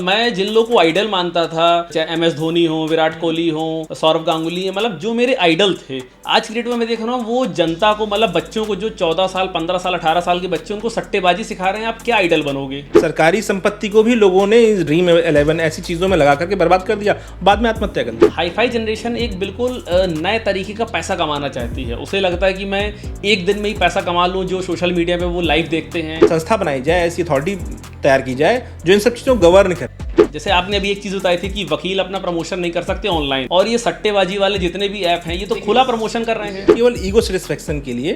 मैं जिन लोगों को आइडल मानता था, चाहे MS धोनी हो, विराट कोहली हो, सौरव गांगुली है, मतलब जो मेरे आइडल थे, आज की डेट में मैं देख रहा हूँ वो जनता को, मतलब बच्चों को, जो 14 साल 15 साल 18 साल के बच्चे, उनको सट्टेबाजी सिखा रहे हैं। आप क्या आइडल बनोगे? सरकारी संपत्ति को भी लोगों ने ड्रीम 11 ऐसी चीजों में लगा करके बर्बाद कर दिया, बाद में आत्महत्या कर दी। हाई फाई जनरेशन एक बिल्कुल नए तरीके का पैसा कमाना चाहती है। उसे लगता है कि मैं एक दिन में ही पैसा कमा लूँ। जो सोशल मीडिया पे वो लाइव देखते हैं, संस्था बनाई जाए, ऐसी अथॉरिटी तैयार की जाए जो इन सब चीजों को गवर्न करे। जैसे आपने अभी एक चीज बताई थी कि वकील अपना प्रमोशन नहीं कर सकते ऑनलाइन, और ये सट्टेबाजी वाले जितने भी ऐप हैं ये तो खुला प्रमोशन कर रहे हैं। केवल ईगो सेटिस्फेक्शन के लिए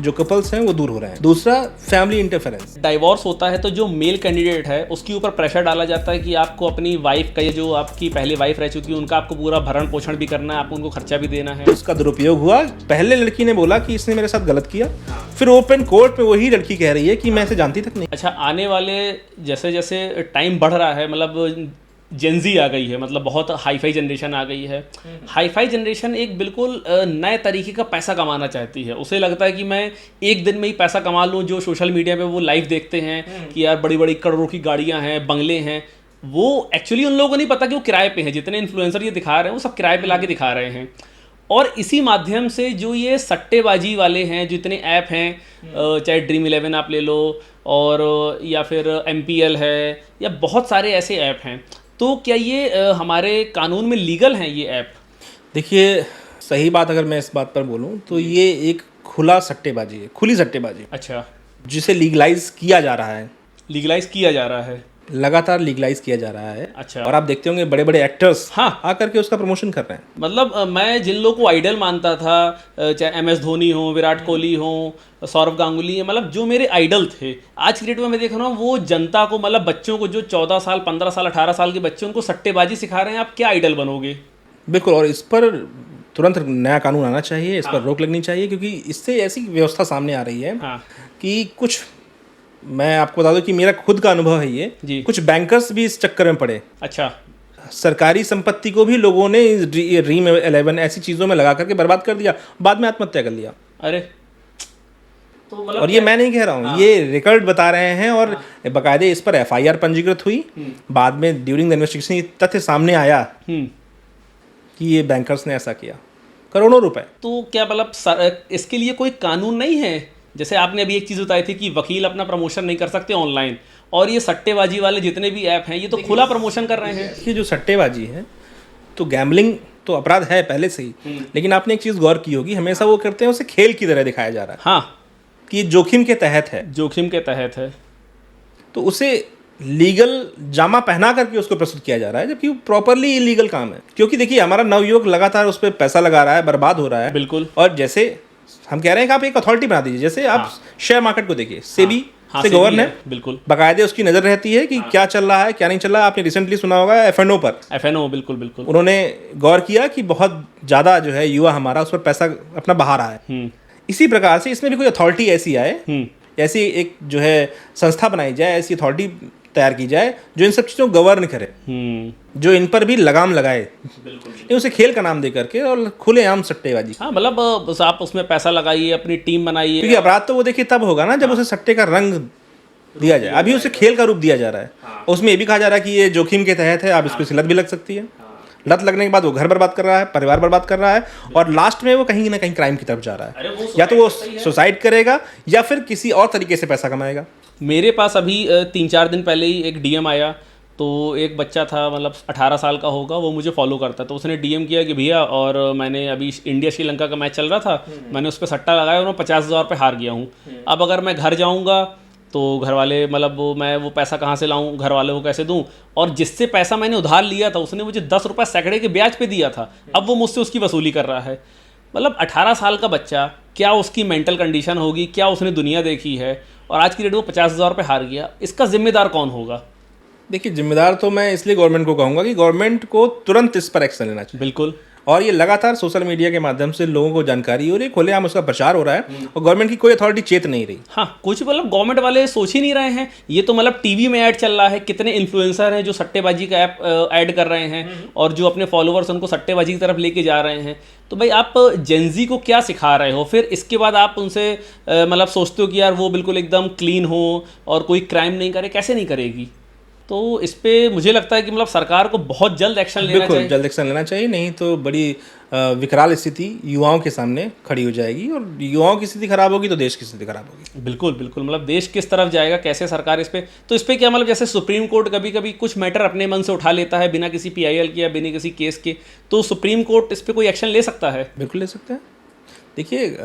जो कपल्स हैं वो दूर हो रहे हैं। दूसरा, फैमिली इंटरफेरेंस। डाइवोर्स होता है तो जो मेल कैंडिडेट है उसके ऊपर प्रेशर डाला जाता है कि आपको अपनी वाइफ का, ये जो आपकी पहले वाइफ रह चुकी है, उनका आपको पूरा भरण पोषण भी करना है, आपको उनको खर्चा भी देना है। उसका दुरुपयोग हुआ। पहले लड़की ने बोला कि इसने मेरे साथ गलत किया, फिर ओपन कोर्ट में वही लड़की कह रही है कि मैं इसे जानती तक नहीं। अच्छा, आने वाले जैसे जैसे टाइम बढ़ रहा है, मतलब जेनजी आ गई है, मतलब बहुत हाई फाई जनरेशन आ गई है। हाई फाई जनरेशन एक बिल्कुल नए तरीके का पैसा कमाना चाहती है। उसे लगता है कि मैं एक दिन में ही पैसा कमा लूँ। जो सोशल मीडिया पे वो लाइव देखते हैं कि यार बड़ी बड़ी करोड़ों की गाड़ियाँ हैं, बंगले हैं, वो एक्चुअली उन लोगों को नहीं पता कि वो किराए पे हैं। जितने इन्फ्लुएंसर ये दिखा रहे हैं वो सब किराए पे ला के दिखा रहे हैं। और इसी माध्यम से जो ये सट्टेबाजी वाले हैं, जो इतने ऐप हैं, चाहे ड्रीम 11 आप ले लो, और या फिर MPL है, या बहुत सारे ऐसे ऐप हैं, तो क्या ये हमारे कानून में लीगल हैं ये ऐप? देखिए, सही बात अगर मैं इस बात पर बोलूं तो ये एक खुला सट्टेबाजी है, खुली सट्टेबाजी। अच्छा, जिसे लीगलाइज किया जा रहा है, लीगलाइज किया जा रहा है, लगातार लीगलाइज किया जा रहा है। अच्छा। और आप देखते होंगे बड़े बड़े एक्टर्स हाँ आकर के उसका प्रमोशन कर रहे हैं। मतलब मैं जिन लोगों को आइडल मानता था, चाहे MS धोनी हो, विराट कोहली हो, सौरव गांगुली है, मतलब जो मेरे आइडल थे, आज की डेट में मैं देख रहा हूँ वो जनता को, मतलब बच्चों को, जो 14 साल 15 साल 18 साल के बच्चे, उनको सट्टेबाजी सिखा रहे हैं। आप क्या आइडल बनोगे? बिल्कुल, और इस पर तुरंत नया कानून आना चाहिए, इस पर रोक लगनी चाहिए, क्योंकि इससे ऐसी व्यवस्था सामने आ रही है कि कुछ, मैं आपको बता दूं कि मेरा खुद का अनुभव है ये जी। कुछ बैंकर्स भी इस चक्कर में पड़े। अच्छा, सरकारी संपत्ति को भी लोगों ने ड्रीम 11 ऐसी चीजों में लगा करके बर्बाद कर दिया, बाद में आत्महत्या कर लिया। अरे तो मतलब, और ये मैं नहीं कह रहा हूँ, ये रिकॉर्ड बता रहे हैं, और बाकायदे इस पर FIR पंजीकृत हुई। बाद में ड्यूरिंग द इन्वेस्टिगेशन ये तथ्य सामने आया कि ये बैंकर्स ने ऐसा किया, करोड़ों रुपए। तो क्या मतलब इसके लिए कोई कानून नहीं है? जैसे आपने अभी एक चीज़ बताई थी कि वकील अपना प्रमोशन नहीं कर सकते ऑनलाइन, और ये सट्टेबाजी वाले जितने भी ऐप हैं ये तो खुला प्रमोशन कर रहे हैं। ये जो सट्टेबाजी है, तो गैम्बलिंग तो अपराध है पहले से ही, लेकिन आपने एक चीज़ गौर की होगी, हमेशा वो करते हैं उसे खेल की तरह दिखाया जा रहा है। हाँ, कि जोखिम के तहत है, जोखिम के तहत है, तो उसे लीगल जामा पहना करके उसको प्रस्तुत किया जा रहा है, जबकि वो प्रॉपरली इलीगल काम है। क्योंकि देखिए, हमारा नवयुवक लगातार उस पर पैसा लगा रहा है, बर्बाद हो रहा है। बिल्कुल। और जैसे हम कह रहे हैं कि आप एक अथॉरिटी बना दीजिए, जैसे आप शेयर मार्केट को देखिए, सेबी से गवर्न है, बिल्कुल, बाकायदे उसकी नजर रहती है कि क्या चल रहा है, क्या नहीं चल रहा है। आपने रिसेंटली सुना होगा FNO पर, FNO, बिल्कुल बिल्कुल, उन्होंने गौर किया कि बहुत ज्यादा जो है युवा हमारा उस पर पैसा अपना बहा रहा है। इसी प्रकार से इसमें भी कोई अथॉरिटी ऐसी आए, ऐसी एक जो है संस्था बनाई जाए, ऐसी अथॉरिटी तैयार की जाए जो इन सब चीज़ों को गवर्न करे, जो इन पर भी लगाम लगाए, उसे खेल का नाम दे करके, और खुलेआम सट्टेबाजी। हाँ, मतलब आप उसमें पैसा लगाइए, अपनी टीम बनाइए। क्योंकि अपराध तो वो देखिए तब होगा ना जब उसे सट्टे का रंग दिया जाए। अभी उसे खेल का रूप दिया जा रहा है। उसमें ये भी कहा जा रहा है कि ये जोखिम के तहत है, आप इसको लत भी लग सकती है। लत लगने के बाद वो घर बर्बाद कर रहा है, परिवार बर्बाद कर रहा है, और लास्ट में वो कहीं ना कहीं क्राइम की तरफ जा रहा है। या तो वो सुसाइड करेगा या फिर किसी और तरीके से पैसा कमाएगा। मेरे पास अभी 3-4 दिन पहले ही एक DM आया। तो एक बच्चा था, मतलब 18 साल का होगा, वो मुझे फॉलो करता, तो उसने DM किया कि भैया, और मैंने अभी इंडिया श्रीलंका का मैच चल रहा था, मैंने उस पर सट्टा लगाया और मैं 50,000 रुपये हार गया हूँ। अब अगर मैं घर जाऊँगा तो घर वाले, मतलब मैं वो पैसा कहाँ से लाऊं, घर वालों को कैसे दूं? और जिससे पैसा मैंने उधार लिया था उसने मुझे 10 रुपये सैकड़े के ब्याज पे दिया था, अब वो मुझसे उसकी वसूली कर रहा है। मतलब 18 साल का बच्चा, क्या उसकी मेंटल कंडीशन होगी, क्या उसने दुनिया देखी है, और आज की डेट में 50,000 रुपये हार गया। इसका जिम्मेदार कौन होगा? देखिए, जिम्मेदार तो मैं इसलिए गवर्नमेंट को कहूँगा कि गवर्नमेंट को तुरंत इस पर एक्शन लेना चाहिए। बिल्कुल। और ये लगातार सोशल मीडिया के माध्यम से लोगों को जानकारी हो रही है, खुलेआम उसका प्रचार हो रहा है, और गवर्नमेंट की कोई अथॉरिटी चेत नहीं रही। हाँ, कुछ मतलब गवर्नमेंट वाले सोच ही नहीं रहे हैं। ये तो मतलब टीवी में ऐड चल रहा है, कितने इन्फ्लुएंसर हैं जो सट्टेबाजी का ऐप ऐड कर रहे हैं, और जो अपने फॉलोअर्स उनको सट्टेबाजी की तरफ लेके जा रहे हैं। तो भाई, आप जेनजी को क्या सिखा रहे हो? फिर इसके बाद आप उनसे मतलब सोचते हो कि यार वो बिल्कुल एकदम क्लीन हो और कोई क्राइम नहीं करे, कैसे नहीं करेगी? तो इस पे मुझे लगता है कि मतलब सरकार को बहुत जल्द एक्शन लेना चाहिए। जल्द एक्शन लेना चाहिए, नहीं तो बड़ी विकराल स्थिति युवाओं के सामने खड़ी हो जाएगी, और युवाओं की स्थिति खराब होगी तो देश की स्थिति खराब होगी। बिल्कुल बिल्कुल, मतलब देश किस तरफ जाएगा, कैसे सरकार इस पे क्या मतलब जैसे सुप्रीम कोर्ट कभी कभी कुछ मैटर अपने मन से उठा लेता है बिना किसी PIL के या बिना किसी केस के, तो सुप्रीम कोर्ट इस पे कोई एक्शन ले सकता है? बिल्कुल ले सकते हैं। देखिए,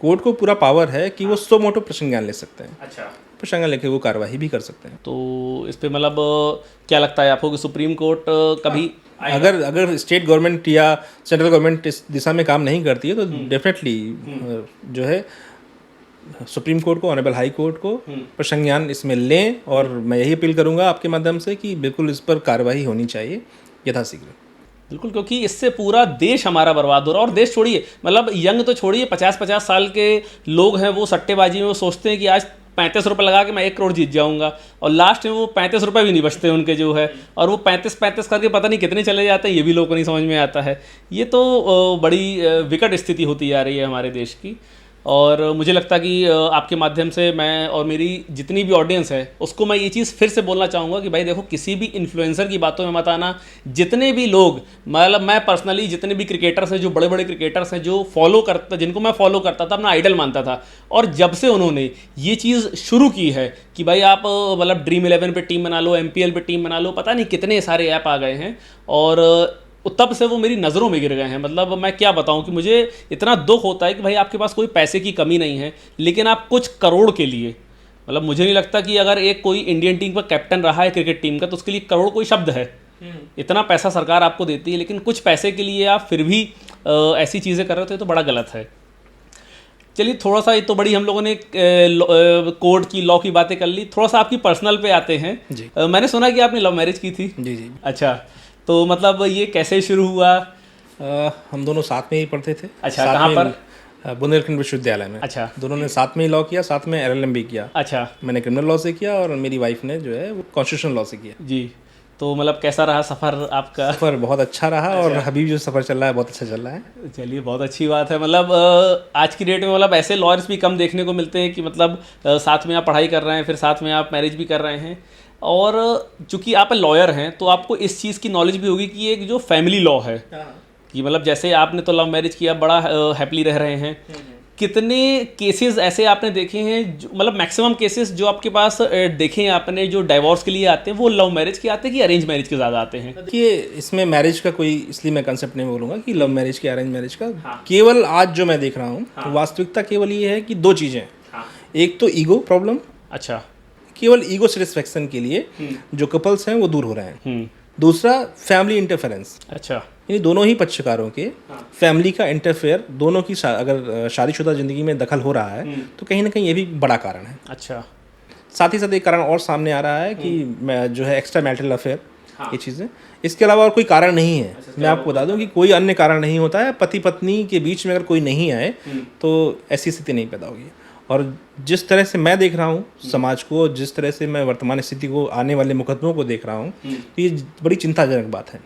कोर्ट को पूरा पावर है कि वो सो मोटो प्रसंज्ञान ले सकते हैं। अच्छा, प्रसंज्ञान लेके वो कार्यवाही भी कर सकते हैं। तो इस पे मतलब क्या लगता है आपको कि सुप्रीम कोर्ट कभी अगर स्टेट गवर्नमेंट या सेंट्रल गवर्नमेंट इस दिशा में काम नहीं करती है तो डेफिनेटली जो है सुप्रीम कोर्ट को, ऑनरेबल हाई कोर्ट को प्रसंज्ञान इसमें लें, और मैं यही अपील करूंगा आपके माध्यम से कि बिल्कुल इस पर कार्रवाई होनी चाहिए यथाशीघ्र। बिल्कुल, क्योंकि इससे पूरा देश हमारा बर्बाद हो रहा है। और देश छोड़िए, मतलब यंग तो छोड़िए, 50-50 साल के लोग हैं, वो सट्टेबाजी में वो सोचते हैं कि आज 35 रुपये लगा के मैं 1 करोड़ जीत जाऊंगा, और लास्ट में वो 35 रुपये भी नहीं बचते उनके जो है, और वो 35 करके पता नहीं कितने चले जाते हैं, ये भी लोगों को नहीं समझ में आता है। ये तो बड़ी विकट स्थिति होती जा रही है हमारे देश की। और मुझे लगता है कि आपके माध्यम से मैं और मेरी जितनी भी ऑडियंस है उसको मैं ये चीज़ फिर से बोलना चाहूँगा कि भाई देखो, किसी भी इन्फ्लुएंसर की बातों में मत आना। जितने भी लोग, मतलब मैं पर्सनली जितने भी क्रिकेटर्स हैं, जो बड़े बड़े क्रिकेटर्स हैं, जो फॉलो करता, जिनको मैं फॉलो करता था, अपना आइडल मानता था, और जब से उन्होंने ये चीज़ शुरू की है कि भाई आप मतलब Dream11 पे टीम बना लो, MPL पे टीम बना लो, पता नहीं कितने सारे ऐप आ गए हैं, और तब से वो मेरी नज़रों में गिर गए हैं। मतलब मैं क्या बताऊं कि मुझे इतना दुख होता है कि भाई आपके पास कोई पैसे की कमी नहीं है, लेकिन आप कुछ करोड़ के लिए, मतलब मुझे नहीं लगता कि अगर एक कोई इंडियन टीम का कैप्टन रहा है क्रिकेट टीम का, तो उसके लिए करोड़ कोई शब्द है। इतना पैसा सरकार आपको देती है, लेकिन कुछ पैसे के लिए आप फिर भी ऐसी चीज़ें कर रहे थे, तो बड़ा गलत है। चलिए, थोड़ा सा, ये तो बड़ी हम लोगों ने कोर्ट की, लॉ की बातें कर ली, थोड़ा सा आपकी पर्सनल पे आते हैं जी। मैंने सुना कि आपने लव मैरिज की थी। जी जी। अच्छा, तो मतलब ये कैसे शुरू हुआ? हम दोनों साथ में ही पढ़ते थे। अच्छा, कहाँ पर? बुंदेलखंड विश्वविद्यालय में। अच्छा, दोनों ने साथ में ही लॉ किया, साथ में LLM भी किया। अच्छा, मैंने क्रिमिनल लॉ से किया और मेरी वाइफ ने जो है वो कॉन्स्टिट्यूशनल लॉ से किया। जी। तो मतलब कैसा रहा सफ़र आपका? सफ़र बहुत अच्छा रहा। अच्छा। और अभी जो सफ़र चल रहा है बहुत अच्छा चल रहा है। चलिए, बहुत अच्छी बात है। मतलब आज की डेट में मतलब ऐसे लॉयर्स भी कम देखने को मिलते हैं कि मतलब साथ में आप पढ़ाई कर रहे हैं, फिर साथ में आप मैरिज भी कर रहे हैं, और चूंकि आप लॉयर हैं तो आपको इस चीज़ की नॉलेज भी होगी कि एक जो फैमिली लॉ है, कि मतलब जैसे आपने तो लव मैरिज किया, बड़ा हैप्पीली रह रहे हैं, कितने केसेस ऐसे आपने देखे हैं, मतलब मैक्सिमम केसेस जो आपके पास देखे हैं आपने, जो डाइवोर्स के लिए आते हैं, वो लव मैरिज के आते हैं कि अरेंज मैरिज के ज़्यादा आते हैं? देखिए, इसमें मैरिज का कोई इसलिए मैं कंसेप्ट नहीं बोलूँगा कि लव मैरिज के अरेंज मैरिज का। हाँ। केवल आज जो मैं देख रहा हूँ, हाँ। वास्तविकता केवल ये है कि 2 चीज़ें। हाँ। एक तो ईगो प्रॉब्लम। अच्छा, केवल ईगो सेटिस्फेक्शन के लिए जो कपल्स हैं वो दूर हो रहे हैं। दूसरा, फैमिली इंटरफेरेंस। अच्छा, यानी दोनों ही पक्षकारों के फैमिली का इंटरफेयर, दोनों की अगर शादीशुदा जिंदगी में दखल हो रहा है तो कहीं ना कहीं ये भी बड़ा कारण है। अच्छा, साथ ही साथ एक कारण और सामने आ रहा है कि जो है एक्स्ट्रा मैरिटल अफेयर, ये चीज़ें। इसके अलावा और कोई कारण नहीं है। मैं आपको बता दूं कि कोई अन्य कारण नहीं होता है। पति पत्नी के बीच में अगर कोई नहीं आए तो ऐसी स्थिति नहीं पैदा होगी। और जिस तरह से मैं देख रहा हूँ समाज को, जिस तरह से मैं वर्तमान स्थिति को, आने वाले मुकदमों को देख रहा हूँ, तो ये बड़ी चिंताजनक बात है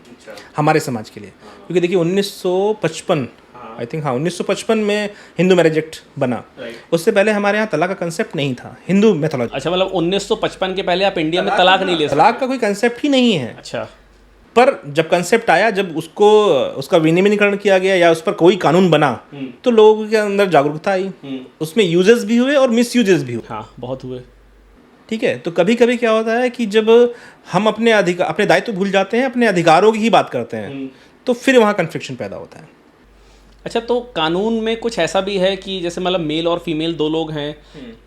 हमारे समाज के लिए। क्योंकि देखिए 1955, आई थिंक, हाँ 1955 में हिंदू मैरिज एक्ट बना। उससे पहले हमारे यहाँ तलाक का कंसेप्ट नहीं था, हिंदू मैथोलॉजी। अच्छा, मतलब 1955 के पहले आप इंडिया में तलाक नहीं ले सकते? तलाक का कोई कंसेप्ट ही नहीं है। अच्छा, पर जब कंसेप्ट आया, जब उसका विनियमीकरण किया गया या उस पर कोई कानून बना, तो लोगों के अंदर जागरूकता आई, उसमें यूजेस भी हुए और मिस यूजेस भी हुए। हाँ, बहुत हुए। ठीक है, तो कभी कभी क्या होता है कि जब हम अपने दायित्व भूल जाते हैं, अपने अधिकारों की ही बात करते हैं, तो फिर वहाँ कन्फ्लिक्शन पैदा होता है। अच्छा, तो कानून में कुछ ऐसा भी है कि जैसे मतलब मेल और फीमेल 2 लोग हैं,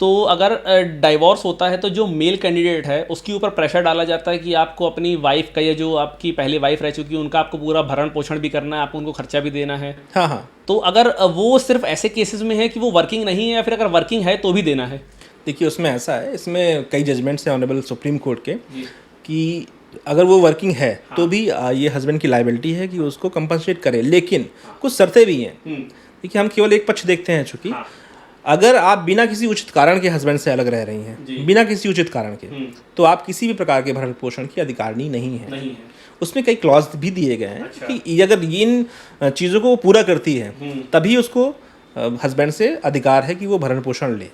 तो अगर डाइवोर्स होता है तो जो मेल कैंडिडेट है उसके ऊपर प्रेशर डाला जाता है कि आपको अपनी वाइफ का, या जो आपकी पहले वाइफ रह चुकी है उनका आपको पूरा भरण पोषण भी करना है, आपको उनको खर्चा भी देना है। हाँ हाँ। तो अगर वो सिर्फ ऐसे केसेस में है कि वो वर्किंग नहीं है, या फिर अगर वर्किंग है तो भी देना है? देखिए, उसमें ऐसा है, इसमें कई जजमेंट्स हैं ऑनरेबल सुप्रीम कोर्ट के कि अगर वो वर्किंग है तो भी ये हस्बैंड की लायबिलिटी है कि उसको कंपनसेट करे, लेकिन कुछ शर्तें भी हैं। देखिए, हम केवल एक पक्ष देखते हैं, चूंकि अगर आप बिना किसी उचित कारण के हस्बैंड से अलग रह रही हैं, बिना किसी उचित कारण के, तो आप किसी भी प्रकार के भरण पोषण की अधिकारिणी नहीं है। उसमें कई क्लॉज भी दिए गए हैं कि अगर इन चीज़ों को पूरा करती है तभी उसको हस्बैंड से अधिकार है कि वो भरण पोषण ले।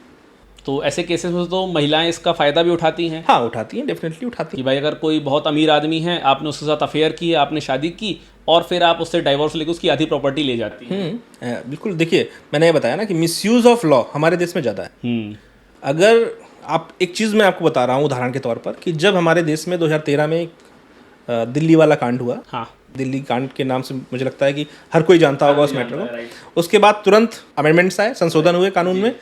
तो ऐसे केसेस में तो महिलाएं इसका फ़ायदा भी उठाती हैं। हाँ, उठाती हैं, डेफिनेटली उठाती कि भाई अगर कोई बहुत अमीर आदमी है, आपने उसके साथ अफेयर किया, आपने शादी की और फिर आप उससे डाइवोर्स लेकर उसकी आधी प्रॉपर्टी ले जाती हैं। बिल्कुल। देखिए, मैंने ये बताया ना कि मिसयूज ऑफ लॉ हमारे देश में ज़्यादा है। अगर आप एक चीज़ मैं आपको बता रहा हूँ उदाहरण के तौर पर, कि जब हमारे देश में 2013 में दिल्ली वाला कांड हुआ, हाँ, दिल्ली कांड के नाम से मुझे लगता है कि हर कोई जानता होगा उस मैटर को। उसके बाद तुरंत अमेंडमेंट्स आए, संशोधन हुए कानून में,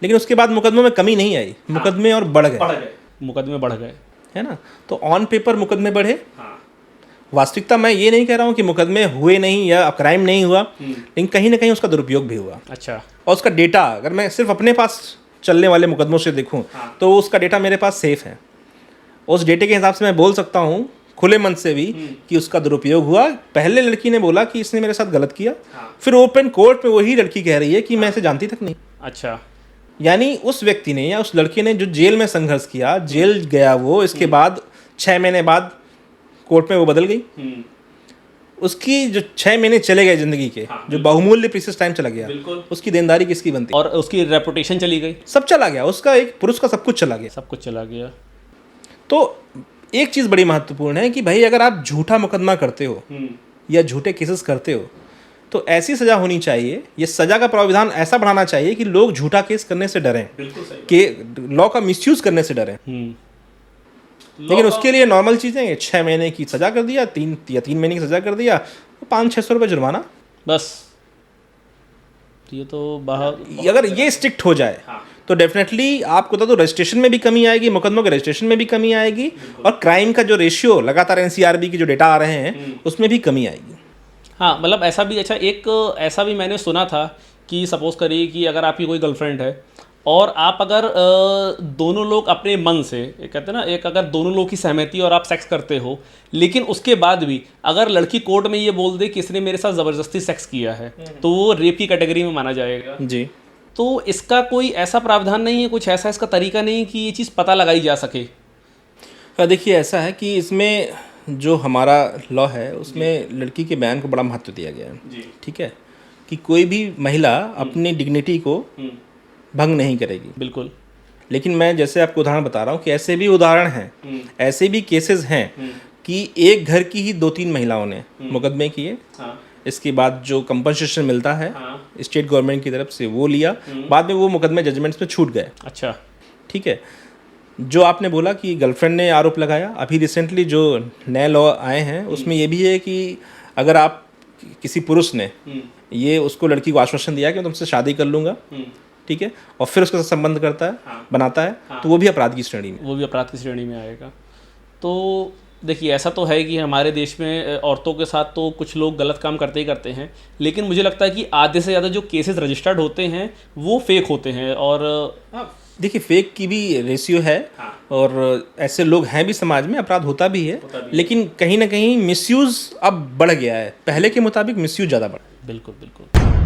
लेकिन उसके बाद मुकदमों में कमी नहीं आई, मुकदमे और बढ़ गए, मुकदमे बढ़ गए, है ना। तो ऑन पेपर मुकदमे बढ़े, वास्तविकता मैं ये नहीं कह रहा हूँ कि मुकदमे हुए नहीं या क्राइम नहीं हुआ, लेकिन कहीं ना कहीं उसका दुरुपयोग भी हुआ। अच्छा। और उसका डेटा अगर मैं सिर्फ अपने पास चलने वाले मुकदमों से देखूं, तो उसका डेटा मेरे पास सेफ है। उस डेटे के हिसाब से मैं बोल सकता हूं खुले मन से भी कि उसका दुरुपयोग हुआ। पहले लड़की ने बोला कि इसने मेरे साथ गलत किया, फिर ओपन कोर्ट में वही लड़की कह रही है कि मैं इसे जानती तक नहीं। अच्छा। यानी उस व्यक्ति ने या उस लड़के ने जो जेल में संघर्ष किया, जेल गया वो, इसके बाद 6 महीने बाद कोर्ट में वो बदल गई। उसकी जो 6 महीने चले गए जिंदगी के, जो बहुमूल्य प्रीशियस टाइम चला गया, उसकी देनदारी किसकी बनती? और उसकी रेपुटेशन चली गई, सब चला गया, उसका एक पुरुष का सब कुछ चला गया, सब कुछ चला गया। तो एक चीज़ बड़ी महत्वपूर्ण है कि भाई अगर आप झूठा मुकदमा करते हो या झूठे केसेस करते हो, तो ऐसी सज़ा होनी चाहिए, ये सज़ा का प्रावधान ऐसा बढ़ाना चाहिए कि लोग झूठा केस करने से डरें, कि लॉ का मिसयूज करने से डरें। लेकिन उसके लिए नॉर्मल चीज़ें, 6 महीने की सज़ा कर दिया, 3 महीने की सज़ा कर दिया, 500-600 रुपये जुर्माना बस। ये तो बहुत, अगर ये स्ट्रिक्ट हो जाए तो डेफिनेटली आपको तो रजिस्ट्रेशन में भी कमी आएगी, मुकदमों के रजिस्ट्रेशन में भी कमी आएगी, और क्राइम का जो रेशियो लगातार एनसीआरबी के जो डेटा आ रहे हैं उसमें भी कमी आएगी। हाँ, मतलब ऐसा भी, अच्छा एक ऐसा भी मैंने सुना था कि सपोज करिए कि अगर आपकी कोई गर्लफ्रेंड है और आप अगर दोनों लोग अपने मन से, कहते हैं ना, एक अगर दोनों लोग की सहमति और आप सेक्स करते हो, लेकिन उसके बाद भी अगर लड़की कोर्ट में ये बोल दे कि इसने मेरे साथ ज़बरदस्ती सेक्स किया है, तो वो रेप की कैटेगरी में माना जाएगा जी। तो इसका कोई ऐसा प्रावधान नहीं है, कुछ ऐसा इसका तरीका नहीं है कि ये चीज़ पता लगाई जा सके? देखिए, ऐसा है कि इसमें जो हमारा लॉ है उसमें लड़की के बयान को बड़ा महत्व दिया गया है, ठीक है, कि कोई भी महिला अपनी डिग्निटी को भंग नहीं करेगी। बिल्कुल। लेकिन मैं जैसे आपको उदाहरण बता रहा हूँ कि ऐसे भी उदाहरण हैं, ऐसे भी केसेस हैं कि एक घर की ही 2-3 महिलाओं ने मुकदमे किए, इसके बाद जो कंपनसेशन मिलता है स्टेट गवर्नमेंट की तरफ से वो लिया, बाद में वो मुकदमे जजमेंट्स में छूट गए। अच्छा, ठीक है। जो आपने बोला कि गर्लफ्रेंड ने आरोप लगाया, अभी रिसेंटली जो नए लॉ आए हैं उसमें ये भी है कि अगर आप किसी पुरुष ने ये उसको लड़की को आश्वासन दिया कि मैं तुमसे शादी कर लूँगा, ठीक है, और फिर उसके साथ संबंध करता है, बनाता है, तो वो भी अपराध की श्रेणी में, वो भी अपराध की श्रेणी में आएगा। तो देखिए, ऐसा तो है कि हमारे देश में औरतों के साथ तो कुछ लोग गलत काम करते ही करते हैं, लेकिन मुझे लगता है कि आधे से ज़्यादा जो केसेस रजिस्टर्ड होते हैं वो फेक होते हैं। और देखिए, फेक की भी रेशियो है, और ऐसे लोग हैं भी समाज में, अपराध होता भी है, लेकिन कहीं ना कहीं मिसयूज़ अब बढ़ गया है, पहले के मुताबिक मिसयूज़ ज़्यादा बढ़ा। बिल्कुल बिल्कुल।